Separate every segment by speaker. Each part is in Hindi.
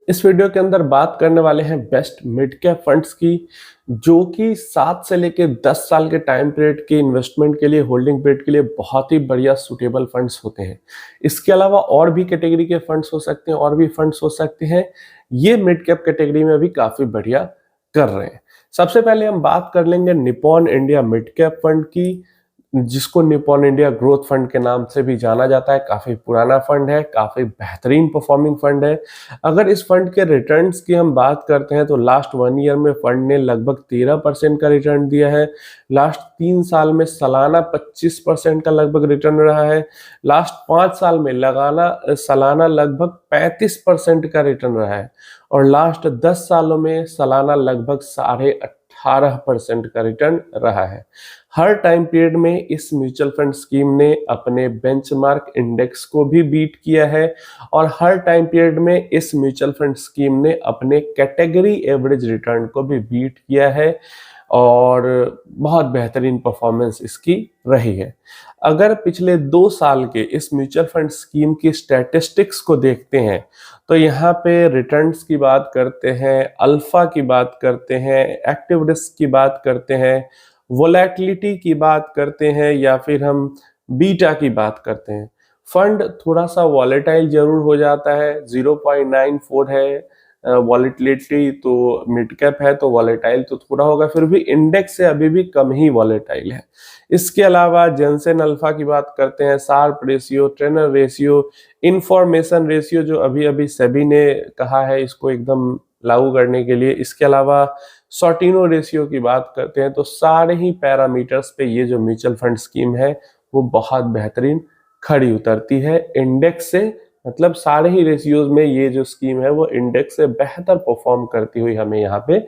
Speaker 1: इस वीडियो के अंदर बात करने वाले हैं बेस्ट मिड कैप फंड्स की, जो कि 7 से लेके 10 साल के टाइम पीरियड के इन्वेस्टमेंट के लिए, होल्डिंग पीरियड के लिए बहुत ही बढ़िया सूटेबल फंड्स होते हैं। इसके अलावा और भी कैटेगरी के फंड्स हो सकते हैं, और भी फंड्स हो सकते हैं। ये मिड कैप कैटेगरी में भी काफी बढ़िया कर रहे हैं। सबसे पहले हम बात कर लेंगे Nippon India mid cap fund की, जिसको निप्पॉन इंडिया ग्रोथ फंड के नाम से भी जाना जाता है। काफी पुराना फंड है, काफी बेहतरीन परफॉर्मिंग फंड है। अगर इस फंड के रिटर्न्स की हम बात करते हैं तो लास्ट 1 ईयर में फंड ने लगभग 13% का रिटर्न दिया है। लास्ट 3 साल में सालाना 25% का लगभग रिटर्न रहा है। लास्ट 5 साल में सालाना लगभग 35% का रिटर्न रहा है। और लास्ट 10 सालों में सालाना लगभग 18.5% का रिटर्न रहा है। हर टाइम पीरियड में इस म्यूचुअल फंड स्कीम ने अपने बेंचमार्क इंडेक्स को भी बीट किया है, और हर टाइम पीरियड में इस म्यूचुअल फंड स्कीम ने अपने कैटेगरी एवरेज रिटर्न को भी बीट किया है, और बहुत बेहतरीन परफॉर्मेंस इसकी रही है। अगर पिछले 2 साल के इस म्यूचुअल फंड स्कीम की स्टैटिस्टिक्स को देखते हैं तो यहाँ पे रिटर्न्स की बात करते हैं, अल्फा की बात करते हैं, एक्टिव रिस्क की बात करते हैं, वोलेटिलिटी की बात करते हैं, या फिर हम बीटा की बात करते हैं। फंड थोड़ा सा वॉलेटाइल जरूर हो जाता है, 0.94 है वॉलेटिलिटी, तो मिड कैप है तो वॉलेटाइल तो थोड़ा होगा, फिर भी इंडेक्स से अभी भी कम ही वॉलेटाइल है। इसके अलावा जेनसेन अल्फा की बात करते हैं, sharp ratio, Treynor ratio, information ratio जो अभी अभी सेबी ने कहा है इसको एकदम लागू करने के लिए। इसके अलावा सॉर्टिनो रेशियो की बात करते हैं, तो सारे ही पैरामीटर्स पे ये जो म्यूचुअल फंड स्कीम है वो बहुत बेहतरीन खड़ी उतरती है इंडेक्स से। मतलब सारे ही रेशियोज में ये जो स्कीम है वो इंडेक्स से बेहतर परफॉर्म करती हुई हमें यहाँ पे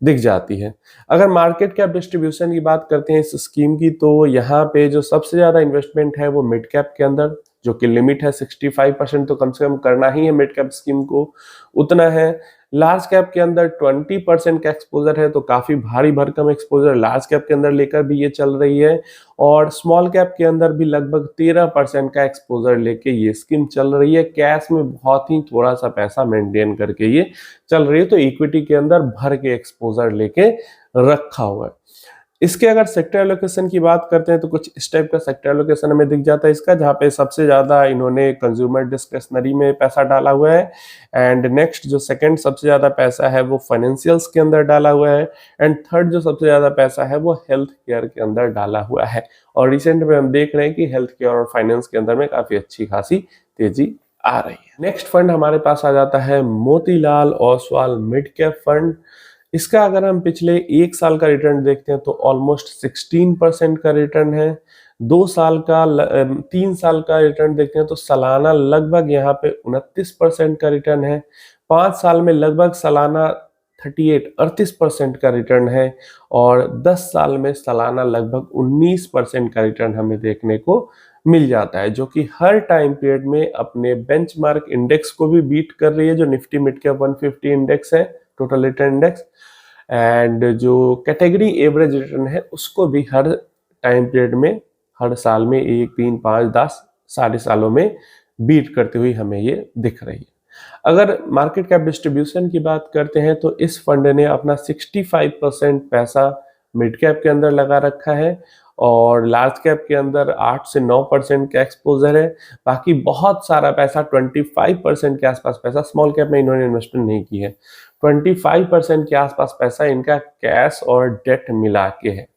Speaker 1: दिख जाती है। अगर मार्केट कैप डिस्ट्रीब्यूशन की बात करते हैं इस स्कीम की, तो यहाँ पे जो सबसे ज्यादा इन्वेस्टमेंट है वो मिड कैप के अंदर, जो कि लिमिट है 65%, तो कम से कम करना ही है मिड कैप स्कीम को, उतना है। लार्ज कैप के अंदर 20% का एक्सपोजर है, तो काफी भारी भरकम एक्सपोजर लार्ज कैप के अंदर लेकर भी ये चल रही है। और स्मॉल कैप के अंदर भी लगभग 13% का एक्सपोजर लेके ये स्कीम चल रही है। कैश में बहुत ही थोड़ा सा पैसा मेंटेन करके ये चल रही है, तो इक्विटी के अंदर भर के एक्सपोजर लेके रखा हुआ है। इसके अगर सेक्टर एलोकेशन की बात करते हैं तो कुछ इस टाइप का सेक्टर एलोकेशन हमें दिख जाता है इसका, जहाँ पे सबसे ज्यादा इन्होंने कंज्यूमर डिस्क्रिशनरी में पैसा डाला हुआ है, एंड नेक्स्ट जो सेकंड सबसे ज्यादा पैसा है वो फाइनेंशियल्स के अंदर डाला हुआ है, एंड थर्ड जो सबसे ज्यादा पैसा है वो हेल्थ केयर के अंदर डाला हुआ है। और रिसेंट में हम देख रहे हैं कि हेल्थ केयर और फाइनेंस के अंदर में काफी अच्छी खासी तेजी आ रही है। नेक्स्ट फंड हमारे पास आ जाता है Motilal Oswal mid cap fund. इसका अगर हम पिछले 1 साल का रिटर्न देखते हैं तो ऑलमोस्ट 16% का रिटर्न है। 3 साल का रिटर्न देखते हैं तो सालाना लगभग यहाँ पे 29% का रिटर्न है। 5 साल में लगभग सालाना 38-38% का रिटर्न है, और 10 साल में सालाना लगभग 19% का रिटर्न हमें देखने को मिल जाता है, जो कि हर टाइम पीरियड में अपने बेंचमार्क इंडेक्स को भी बीट कर रही है, जो निफ्टी मिड कैप 150 इंडेक्स है, टोटल रिटर्न इंडेक्स, एंड जो कैटेगरी एवरेज रिटर्न है उसको भी हर टाइम पीरियड में, हर साल में 1, 3, 5, 10 सारे सालों में बीट करती हुई हमें ये दिख रही है। अगर मार्केट कैप डिस्ट्रीब्यूशन की बात करते हैं तो इस फंड ने अपना 65% पैसा मिड कैप के अंदर लगा रखा है, और लार्ज कैप के अंदर 8 से 9% का एक्सपोजर है। बाकी बहुत सारा पैसा 25% के आसपास पैसा स्मॉल कैप में इन्होंने इन्वेस्टमेंट नहीं की है। 25% के आसपास पैसा इनका कैश और डेट मिला के है,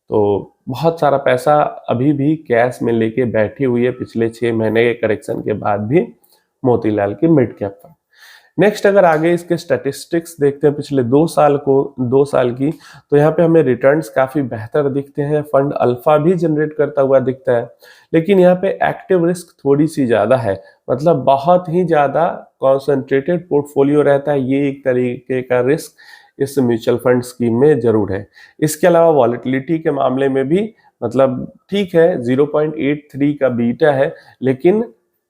Speaker 1: तो बहुत सारा पैसा अभी भी कैश में लेके बैठी हुई है पिछले 6 महीने के करेक्शन के बाद भी मोतीलाल की मिड कैप फंड। नेक्स्ट अगर आगे इसके स्टैटिस्टिक्स देखते हैं पिछले 2 साल की, तो यहाँ पे हमें रिटर्न्स काफी बेहतर दिखते हैं। फंड अल्फा भी जनरेट करता हुआ दिखता है, लेकिन यहाँ पे एक्टिव रिस्क थोड़ी सी ज्यादा है, मतलब बहुत ही ज्यादा कॉन्सेंट्रेटेड पोर्टफोलियो रहता है। ये एक तरीके का रिस्क इस म्यूचुअल फंड स्कीम में जरूर है। इसके अलावा वॉलेटिलिटी के मामले में भी मतलब ठीक है, 0.83 का बीटा है, लेकिन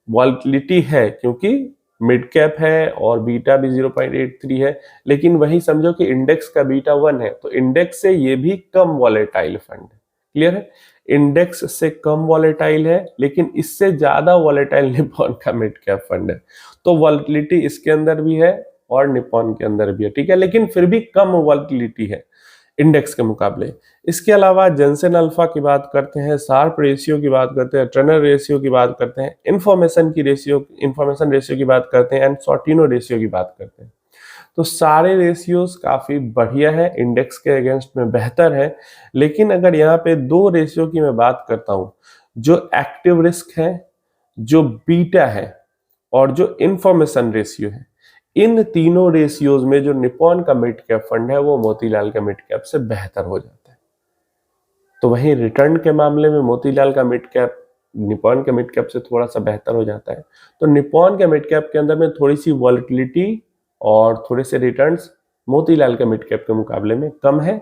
Speaker 1: वॉलेटिलिटी है क्योंकि मिड कैप है, और बीटा भी 0.83 है, लेकिन वही समझो कि इंडेक्स का बीटा 1 है, तो इंडेक्स से ये भी कम वॉलेटाइल फंड है। क्लियर है? इंडेक्स से कम वॉलेटाइल है, लेकिन इससे ज्यादा वॉलेटाइल निप्पॉन का मिड कैप फंड है, तो वॉलेटिलिटी इसके अंदर भी है, और निप्पॉन के अंदर भी है, ठीक है, लेकिन फिर भी कम वॉलेटिलिटी है इंडेक्स के मुकाबले। इसके अलावा जेंसेन अल्फा की बात करते हैं, शार्प रेशियो की बात करते हैं, टर्नर रेशियो की बात करते हैं, इन्फॉर्मेशन रेशियो की बात करते हैं, एंड सॉर्टिनो रेशियो की बात करते हैं। तो सारे रेशियोज काफी बढ़िया है, इंडेक्स के अगेंस्ट में बेहतर है। लेकिन अगर यहाँ पे दो रेशियो की मैं बात करता हूँ, जो एक्टिव रिस्क है, जो बीटा है, और जो इंफॉर्मेशन रेशियो है, इन तीनों रेशियोज में जो निप्पॉन का मिड कैप फंड है वो मोतीलाल का मिड कैप से बेहतर हो जाता है। तो वहीं रिटर्न के मामले में मोतीलाल का मिड कैप निप्पॉन के मिड कैप से थोड़ा सा बेहतर हो जाता है। तो निप्पॉन के मिड कैप के अंदर में थोड़ी सी वॉलेटिलिटी और थोड़े से रिटर्न्स मोतीलाल के मिड कैप के मुकाबले में कम है।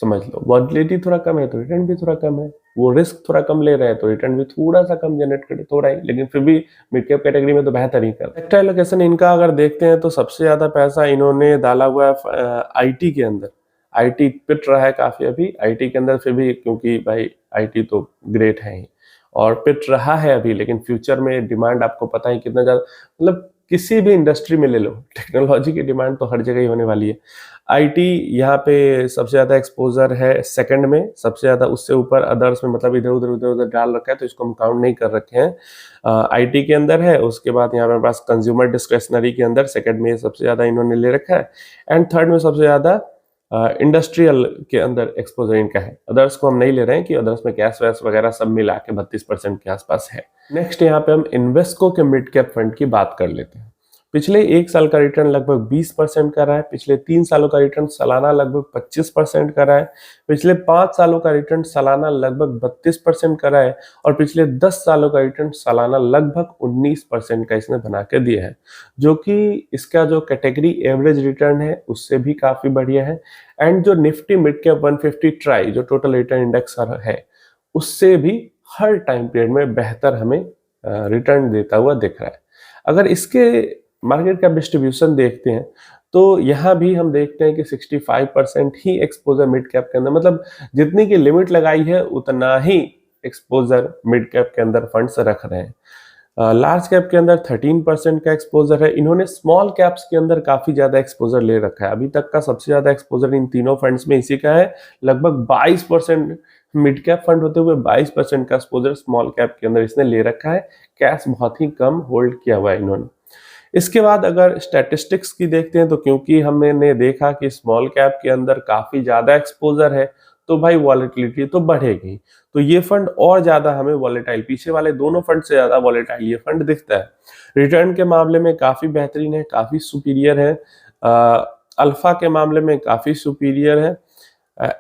Speaker 1: समझ लो, वॉलेटिलिटी थोड़ा कम है तो रिटर्न भी थोड़ा कम है, वो रिस्क थोड़ा कम ले रहे हैं तो रिटर्न भी थोड़ा सा कम जनरेट करे, थोड़ा ही, लेकिन फिर भी मिड कैप कैटेगरी में तो बेहतर ही कर। सेक्टर एलोकेशन इनका अगर देखते हैं तो सबसे ज्यादा पैसा इन्होंने डाला हुआ है आईटी के अंदर। आईटी पिट रहा है काफी अभी आईटी के अंदर, फिर भी क्योंकि भाई आईटी तो ग्रेट है ही और पिट रहा है अभी, लेकिन फ्यूचर में डिमांड आपको पता है कितना ज्यादा, मतलब किसी भी इंडस्ट्री में ले लो, टेक्नोलॉजी की डिमांड तो हर जगह ही होने वाली है। आईटी यहाँ पे सबसे ज्यादा एक्सपोजर है सेकंड में, सबसे ज्यादा, उससे ऊपर अदर्स में, मतलब इधर उधर डाल रखा है तो इसको हम काउंट नहीं कर रखे हैं। आईटी के अंदर है, उसके बाद यहाँ पे पास कंज्यूमर डिस्क्रिशनरी के अंदर सेकंड में सबसे ज्यादा इन्होंने ले रखा है, एंड थर्ड में सबसे ज्यादा इंडस्ट्रियल के अंदर एक्सपोजर इनका है। अदर्स को हम नहीं ले रहे हैं कि अदर्स में कैश वैश वगैरह सब मिला के 32% के आसपास है। नेक्स्ट यहाँ पे हम इन्वेस्को के मिड कैप फंड की बात कर लेते हैं। पिछले एक साल का रिटर्न लगभग 20% का रहा है, पिछले 3 सालों का रिटर्न सालाना लगभग 25% का रहा है, पिछले 5 सालों का रिटर्न सालाना लगभग 32% का रहा है, और पिछले 10 सालों का रिटर्न सालाना लगभग 19% का इसने बना के दिया है, जो कि इसका जो कैटेगरी एवरेज रिटर्न है उससे भी काफी बढ़िया है। एंड जो निफ्टी मिड कैप 150 ट्राई जो टोटल रिटर्न इंडेक्स है उससे भी हर टाइम पीरियड में बेहतर हमें रिटर्न देता हुआ दिख रहा है। अगर इसके मार्केट का डिस्ट्रीब्यूशन देखते हैं तो यहाँ भी हम देखते हैं कि 65% ही एक्सपोजर मिड कैप के अंदर, मतलब जितनी की लिमिट लगाई है उतना ही एक्सपोजर मिड कैप के अंदर फंड्स रख रहे हैं। लार्ज कैप के अंदर 13% का एक्सपोजर है। इन्होंने स्मॉल कैप्स के अंदर काफी ज्यादा एक्सपोजर ले रखा है। अभी तक का सबसे ज्यादा एक्सपोजर इन तीनों फंड्स में इसी का है, लगभग 22% मिड कैप फंड होते हुए 22% का एक्सपोजर स्मॉल कैप के अंदर इसने ले रखा है। कैश बहुत ही कम होल्ड किया हुआ है इन्होंने। इसके बाद अगर स्टैटिस्टिक्स की देखते हैं तो क्योंकि हमने देखा कि स्मॉल कैप के अंदर काफी ज्यादा एक्सपोजर है तो भाई वॉलेटिलिटी तो बढ़ेगी, तो ये फंड और ज्यादा हमें वॉलेटाइल, पीछे वाले दोनों फंड से ज्यादा वॉलेटाइल ये फंड दिखता है। रिटर्न के मामले में काफी बेहतरीन है, काफी सुपीरियर है, अल्फा के मामले में काफी सुपीरियर है,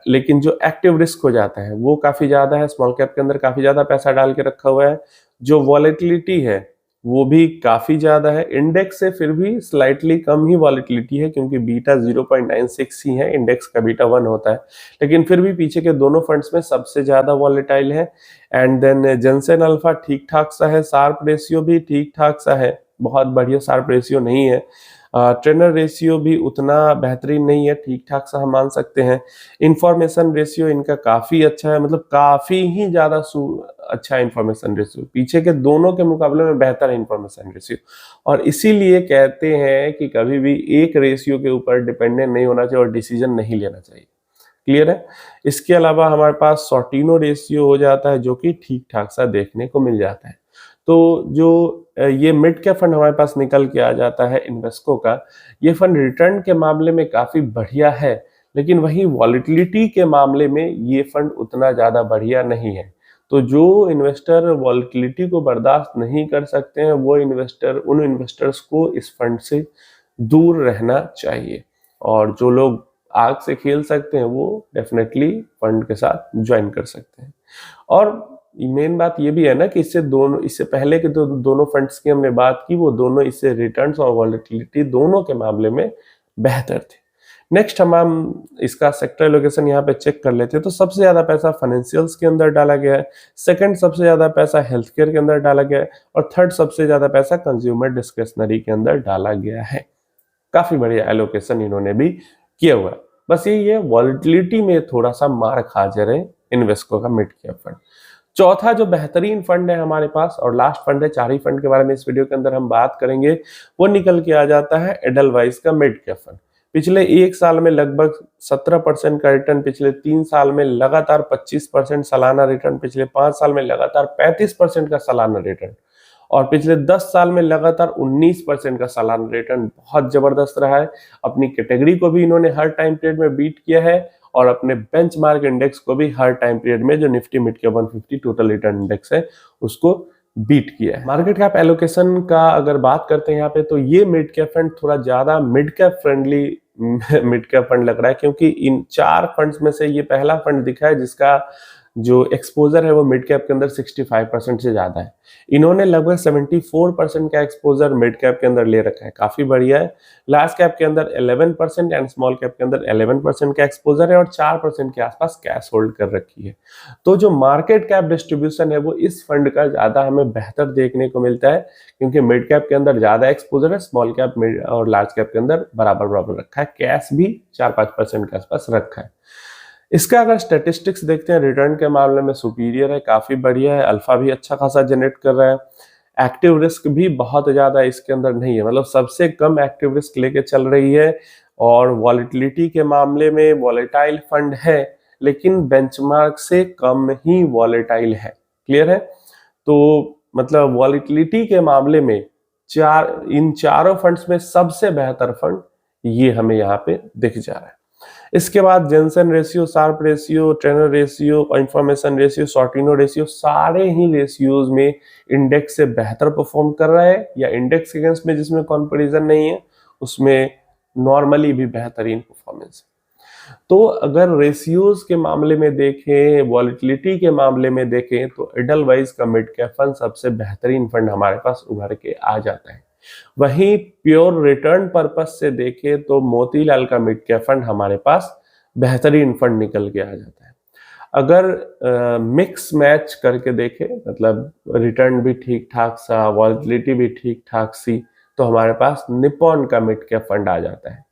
Speaker 1: लेकिन जो एक्टिव रिस्क हो जाता है वो काफी ज्यादा है। स्मॉल कैप के अंदर काफी ज्यादा पैसा डाल के रखा हुआ है। जो वॉलेटिलिटी है वो भी काफी ज्यादा है, इंडेक्स से फिर भी स्लाइटली कम ही वॉलेटिलिटी है क्योंकि बीटा 0.96 ही है, इंडेक्स का बीटा 1 होता है, लेकिन फिर भी पीछे के दोनों फंड्स में सबसे ज्यादा वॉलेटाइल है। एंड देन जेंसेन अल्फा ठीक ठाक सा है, शार्प रेशियो भी ठीक ठाक सा है, बहुत बढ़िया शार्प रेशियो नहीं है। ट्रेनर रेशियो भी उतना बेहतरीन नहीं है, ठीक ठाक सा हम मान सकते हैं। इंफॉर्मेशन रेशियो इनका काफी अच्छा है, मतलब काफी ही ज्यादा अच्छा इंफॉर्मेशन रेशियो, पीछे के दोनों के मुकाबले में बेहतर है इंफॉर्मेशन रेशियो। और इसीलिए कहते हैं कि कभी भी एक रेशियो के ऊपर डिपेंडेंट नहीं होना चाहिए और डिसीजन नहीं लेना चाहिए। क्लियर है। इसके अलावा हमारे पास सॉर्टिनो रेशियो हो जाता है जो कि ठीक ठाक सा देखने को मिल जाता है। तो जो ये मिड कैप फंड हमारे पास निकल के आ जाता है इन्वेस्को का, ये फंड रिटर्न के मामले में काफी बढ़िया है, लेकिन वही वॉलेटिलिटी के मामले में ये फंड उतना ज्यादा बढ़िया नहीं है। तो जो इन्वेस्टर वॉलेटिलिटी को बर्दाश्त नहीं कर सकते हैं वो उन इन्वेस्टर्स को इस फंड से दूर रहना चाहिए, और जो लोग आग से खेल सकते हैं वो डेफिनेटली फंड के साथ ज्वाइन कर सकते हैं। और मेन बात ये भी है ना कि इससे पहले के दोनों फंड्स की हमने बात की, वो दोनों इससे रिटर्न्स और वॉलेटिलिटी दोनों के मामले में बेहतर थे। नेक्स्ट हम इसका सेक्टर एलोकेशन यहाँ पे चेक कर लेते हैं। तो सबसे ज्यादा पैसा फाइनेंशियल्स के अंदर डाला गया है, सेकंड सबसे ज्यादा पैसा हेल्थ केयर के अंदर डाला गया है, और थर्ड सबसे ज्यादा पैसा कंज्यूमर डिस्क्रिशनरी के अंदर डाला गया है। काफी बढ़िया एलोकेशन इन्होंने भी किया हुआ है। बस यही है, वॉलेटिलिटी में थोड़ा सा मार खा जा रहे इन्वेस्को का मिड कैप फंड। चौथा जो बेहतरीन फंड है हमारे पास और लास्ट फंड है, 4 ही फंड के बारे में इस वीडियो के अंदर हम बात करेंगे, वो निकल के आ जाता है एडलवाइस का मिड कैप फंड। पिछले 1 साल में लगभग 17% का रिटर्न, पिछले 3 साल में लगातार 25% सालाना रिटर्न, पिछले 5 साल में लगातार 35% का सालाना रिटर्न और पिछले 10 साल में लगातार 19% का सालाना रिटर्न बहुत जबरदस्त रहा है। अपनी कैटेगरी को भी इन्होंने हर टाइम पीरियड में बीट किया है और अपने बेंचमार्क इंडेक्स को भी हर टाइम पीरियड में, जो Nifty mid cap 150 total return index है, उसको बीट किया है। मार्केट कैप एलोकेशन का अगर बात करते हैं यहाँ पे, तो ये मिड कैप फंड थोड़ा ज्यादा mid cap friendly mid cap fund लग रहा है, क्योंकि इन 4 फंड्स में से ये पहला फंड दिखा है जिसका जो एक्सपोजर है वो मिड कैप के अंदर 65% से ज्यादा है। इन्होंने लगभग 74% का एक्सपोजर मिड कैप के अंदर ले रखा है, काफी बढ़िया है। लार्ज कैप के अंदर 11% एंड स्मॉल कैप के अंदर 11% का एक्सपोजर है और 4% के आसपास कैश होल्ड कर रखी है। तो जो मार्केट कैप डिस्ट्रीब्यूशन है वो इस फंड का ज्यादा हमें बेहतर देखने को मिलता है, क्योंकि मिड कैप के अंदर ज्यादा एक्सपोजर है, स्मॉल कैप और लार्ज कैप के अंदर बराबर बराबर रखा है, कैश भी 4-5% के आसपास रखा है। इसका अगर स्टैटिस्टिक्स देखते हैं, रिटर्न के मामले में सुपीरियर है, काफी बढ़िया है, अल्फा भी अच्छा खासा जनरेट कर रहा है, एक्टिव रिस्क भी बहुत ज्यादा इसके अंदर नहीं है, मतलब सबसे कम एक्टिव रिस्क लेके चल रही है। और वॉलेटिलिटी के मामले में वॉलेटाइल फंड है, लेकिन बेंचमार्क से कम ही वॉलेटाइल है। क्लियर है? तो मतलब वॉलेटिलिटी के मामले में इन चारों फंड्स में सबसे बेहतर फंड ये हमें यहाँ पे दिख जा रहा है। इसके बाद Jensen ratio, Sharpe ratio, Treynor ratio, information ratio, Sortino ratio, सारे ही रेशियोज में इंडेक्स से बेहतर परफॉर्म कर रहा है, या इंडेक्स के अगेंस्ट में जिसमें कंपैरिजन नहीं है उसमें नॉर्मली भी बेहतरीन परफॉर्मेंस है। तो अगर रेशियोज के मामले में देखें, वॉलेटिलिटी के मामले में देखें, तो एडलवाइस का मिड कैप फंड सबसे बेहतरीन फंड हमारे पास उभर के आ जाता है। वहीं प्योर रिटर्न पर्पस से देखें तो मोतीलाल का मिड कैप फंड हमारे पास बेहतरीन फंड निकल के आ जाता है। अगर मिक्स मैच करके देखें, मतलब रिटर्न भी ठीक ठाक सा, वॉलेटिलिटी भी ठीक ठाक सी, तो हमारे पास निप्पॉन का मिड कैप फंड आ जाता है।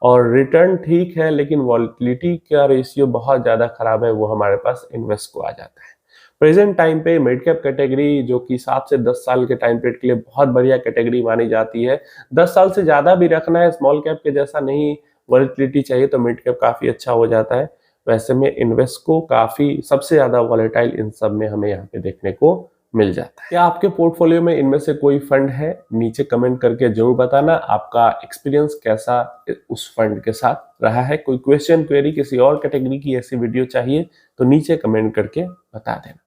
Speaker 1: और रिटर्न ठीक है लेकिन वॉलेटिलिटी का रेशियो बहुत ज्यादा खराब है, वो हमारे पास इन्वेस्को आ जाता है। प्रेजेंट टाइम पे मिड कैप कैटेगरी, जो कि 7 से 10 साल के टाइम पीरियड के लिए बहुत बढ़िया कैटेगरी मानी जाती है, 10 साल से ज्यादा भी रखना है, स्मॉल कैप के जैसा नहीं वॉलेटिलिटी चाहिए तो मिड कैप काफी अच्छा हो जाता है। वैसे में इन्वेस्को काफी सबसे ज्यादा वॉलेटाइल इन सब में हमें यहाँ पे देखने को मिल जाता है। क्या आपके पोर्टफोलियो में इनमें से कोई फंड है? नीचे कमेंट करके जरूर बताना आपका एक्सपीरियंस कैसा उस फंड के साथ रहा है। कोई क्वेश्चन, क्वेरी, किसी और कैटेगरी की ऐसी वीडियो चाहिए तो नीचे कमेंट करके बता देना।